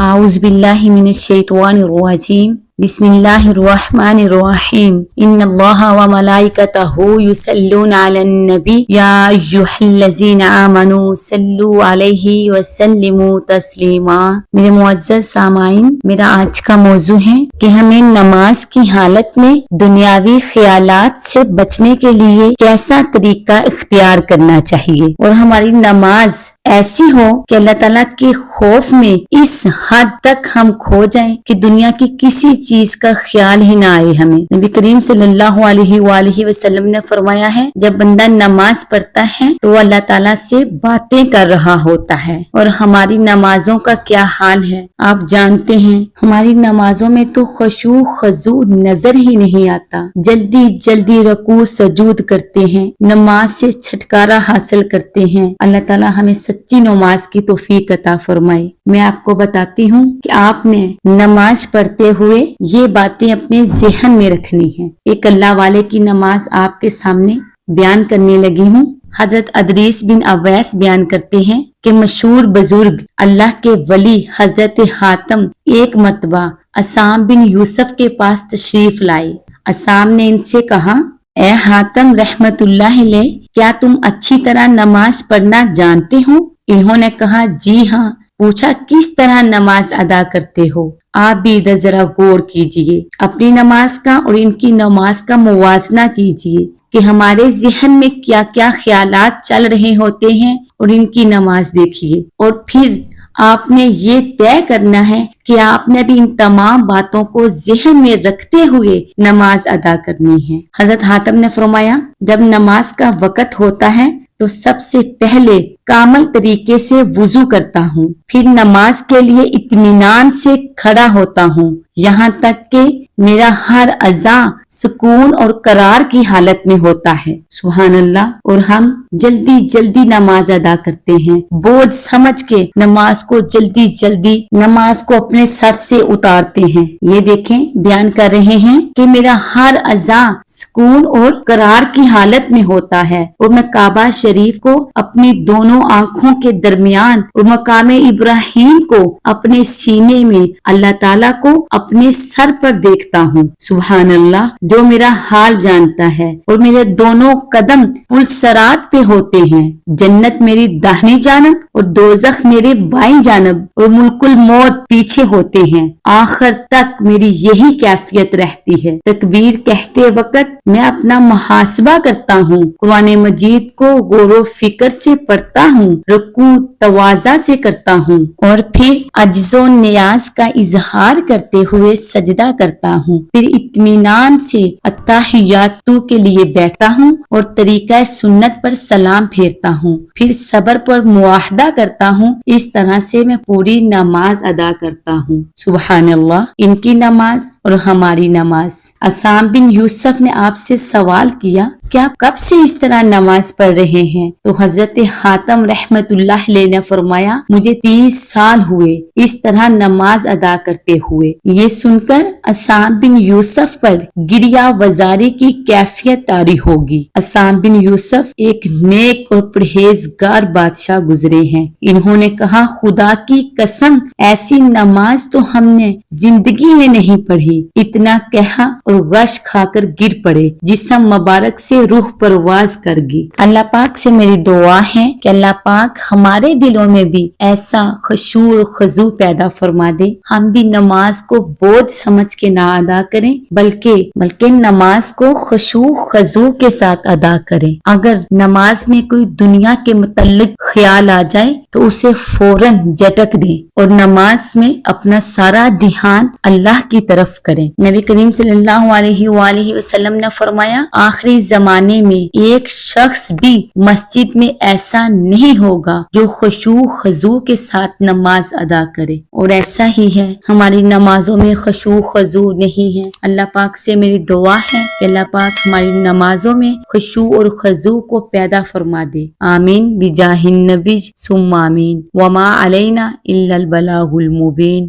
أعوذ بالله من الشيطان الرجيم بسم الله الرحمن الرحيم إن الله وملائكته يصلون على النبي يا أيها الذين آمنوا صلوا عليه وسلموا تسلیما۔ میرے معزز سامعین، میرا آج کا موضوع ہے کہ ہمیں نماز کی حالت میں دنیاوی خیالات سے بچنے کے لیے کیسا طریقہ اختیار کرنا چاہیے، اور ہماری نماز ایسی ہو کہ اللہ تعالیٰ کے خوف میں اس حد تک ہم کھو جائیں کہ دنیا کی کسی چیز کا خیال ہی نہ آئے ہمیں۔ نبی کریم صلی اللہ علیہ وآلہ وسلم نے فرمایا ہے، جب بندہ نماز پڑھتا ہے تو وہ اللہ تعالیٰ سے باتیں کر رہا ہوتا ہے۔ اور ہماری نمازوں کا کیا حال ہے آپ جانتے ہیں، ہماری نمازوں میں تو خشوع خضوع نظر ہی نہیں آتا، جلدی جلدی رکوع سجود کرتے ہیں، نماز سے چھٹکارا حاصل کرتے ہیں۔ اللہ تعالیٰ ہمیں سچی نماز کی توفیق عطا فرمائے۔ میں آپ کو بتاتی ہوں کہ آپ نے نماز پڑھتے ہوئے یہ باتیں اپنے ذہن میں رکھنی ہیں۔ ایک اللہ والے کی نماز آپ کے سامنے بیان کرنے لگی ہوں۔ حضرت ادریس بن اویس بیان کرتے ہیں کہ مشہور بزرگ اللہ کے ولی حضرت حاتم ایک مرتبہ عصام بن یوسف کے پاس تشریف لائے۔ عصام نے ان سے کہا، اے حاتم رحمت اللہ علیہ، کیا تم اچھی طرح نماز پڑھنا جانتے ہو؟ انہوں نے کہا، جی ہاں۔ پوچھا، کس طرح نماز ادا کرتے ہو؟ آپ بھی ادھر ذرا غور کیجئے، اپنی نماز کا اور ان کی نماز کا موازنہ کیجئے کہ ہمارے ذہن میں کیا کیا خیالات چل رہے ہوتے ہیں، اور ان کی نماز دیکھیے، اور پھر آپ نے یہ طے کرنا ہے کہ آپ نے بھی ان تمام باتوں کو ذہن میں رکھتے ہوئے نماز ادا کرنی ہے۔ حضرت حاتم نے فرمایا، جب نماز کا وقت ہوتا ہے تو سب سے پہلے کامل طریقے سے وضو کرتا ہوں، پھر نماز کے لیے اطمینان سے کھڑا ہوتا ہوں، یہاں تک کہ میرا ہر اعضاء سکون اور قرار کی حالت میں ہوتا ہے۔ سبحان اللہ۔ اور ہم جلدی جلدی نماز ادا کرتے ہیں، بوجھ سمجھ کے نماز کو جلدی جلدی نماز کو اپنے سر سے اتارتے ہیں۔ یہ دیکھیں، بیان کر رہے ہیں کہ میرا ہر اعضاء سکون اور قرار کی حالت میں ہوتا ہے، اور میں کعبہ شریف کو اپنی دونوں آنکھوں کے درمیان اور مقام ابراہیم کو اپنے سینے میں، اللہ تعالیٰ کو اپنے سر پر دیکھتا ہوں۔ سبحان اللہ۔ جو میرا حال جانتا ہے، اور میرے دونوں قدم پل صراط پہ ہوتے ہیں، جنت میری داہنی جانب اور دوزخ میرے بائیں جانب، اور ملک الموت پیچھے ہوتے ہیں۔ آخر تک میری یہی کیفیت رہتی ہے۔ تکبیر کہتے وقت میں اپنا محاسبہ کرتا ہوں، قرآن مجید کو غور و فکر سے پڑھتا ہوں، رکوع تواضع سے کرتا ہوں، اور پھر عجز و نیاز کا اظہار کرتے ہوئے سجدہ کرتا ہوں، پھر اطمینان سے التحیات کے لیے بیٹھتا ہوں، اور طریقہ سنت پر سلام پھیرتا ہوں، پھر صبر پر معاہدہ کرتا ہوں۔ اس طرح سے میں پوری نماز ادا کرتا ہوں۔ سبحان اللہ۔ ان کی نماز اور ہماری نماز۔ عصام بن یوسف نے آپ سے سوال کیا کہ آپ کب سے اس طرح نماز پڑھ رہے ہیں؟ تو حضرت حاتم رحمت اللہ علیہ نے فرمایا، مجھے 30 سال ہوئے اس طرح نماز ادا کرتے ہوئے۔ یہ سن کر عصام بن یوسف پر گریہ وزاری کی کیفیت طاری ہوگی۔ عصام بن یوسف ایک نیک اور پرہیزگار بادشاہ گزرے ہیں۔ انہوں نے کہا، خدا کی قسم، ایسی نماز تو ہم نے زندگی میں نہیں پڑھی۔ اتنا کہا اور غش کھا کر گر پڑے، جسم مبارک سے روح پرواز کر گئی۔ اللہ پاک سے میری دعا ہے کہ اللہ پاک ہمارے دلوں میں بھی ایسا خشوع اور خضوع پیدا فرما دے، ہم بھی نماز کو بوجھ سمجھ کے نہ ادا کریں، بلکہ نماز کو خشوع خضوع کے ساتھ ادا کریں۔ اگر نماز میں کوئی دنیا کے متعلق خیال آ جائے تو اسے فوراً جھٹک دیں، اور نماز میں اپنا سارا دھیان اللہ کی طرف کریں۔ نبی کریم صلی اللہ علیہ وآلہ وسلم نے فرمایا، آخری زمانے میں ایک شخص بھی مسجد میں ایسا نہیں ہوگا جو خشوع خضوع کے ساتھ نماز ادا کرے، اور ایسا ہی ہے، ہماری نمازوں میں خشوع خضوع نہیں ہے۔ اللہ پاک سے میری دعا ہے کہ اللہ پاک ہماری نمازوں میں خشوع اور خضوع کو پیدا فرما دے۔ آمین بجاہ النبی ثم آمین۔ وما علینا الا البلاغ المبین۔